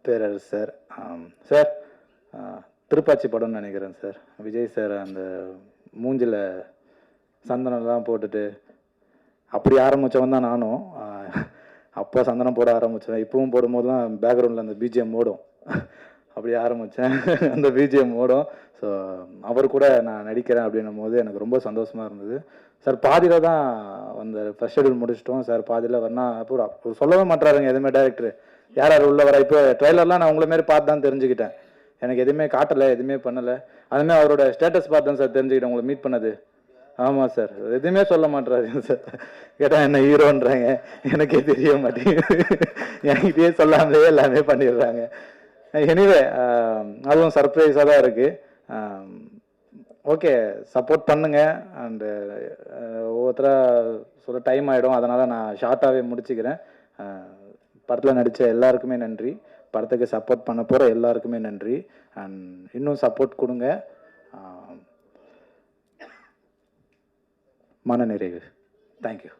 பேரரசு sir. Sir Thiruppachi படம்னு நினைக்கிறேன் sir. Vijay sir அந்த மூஞ்சில் சந்தனம்லாம் போட்டுட்டு அப்படி ஆரம்பித்தவன் தான் நானும். அப்போ சந்தனம் போட ஆரம்பித்தேன். இப்பவும் போடும்போதுலாம் பேக்ரவுண்டில் அந்த பிஜிஎம் ஓடும். அப்படி ஆரம்பித்தேன். அந்த பிஜிஎம் ஓடும். ஸோ அவர் கூட நான் நடிக்கிறேன் அப்படின்னும் போது எனக்கு ரொம்ப சந்தோஷமாக இருந்தது. சார் பாதியில் தான் அந்த ஃபர்ஸ்ட் ஷெடியூல் முடிச்சிட்டோம். சார் பாதியில் வரனா அப்போ சொல்லவே மாட்டாருங்க எதுவுமே டேரக்டர். யார் யார் உள்ள வர. இப்போ ட்ரெய்லர்லாம் நான் உங்களை மாரி பார்த்து தான் தெரிஞ்சுக்கிட்டேன். எனக்கு எதுவுமே காட்டலை, எதுவுமே பண்ணலை. அதுமாதிரி அவரோட ஸ்டேட்டஸ் பார்த்து தான் சார் தெரிஞ்சுக்கிட்டேன் உங்களை மீட் பண்ணது. ஆமாம் சார், எதுவுமே சொல்ல மாட்டுறாரு சார். கேட்டால் என்ன ஹீரோன்றாங்க, எனக்கே தெரிய மாட்டேங்குது. என்கிட்டயே சொல்லாமலே எல்லாமே பண்ணிடுறாங்க. எனிவே அதுவும் சர்ப்ரைஸாக தான் இருக்குது. ஓகே, சப்போர்ட் பண்ணுங்க. அண்டு ஒவ்வொருத்தராக சொல்ல டைம் ஆகிடும், அதனால் நான் ஷார்ட்டாகவே முடிச்சுக்கிறேன். படத்தில் நடித்த எல்லாருக்குமே நன்றி. படத்துக்கு சப்போர்ட் பண்ண போகிற எல்லாருக்குமே நன்றி. அண்ட் இன்னும் சப்போர்ட் கொடுங்க. மன நிறைவு. தேங்க்யூ.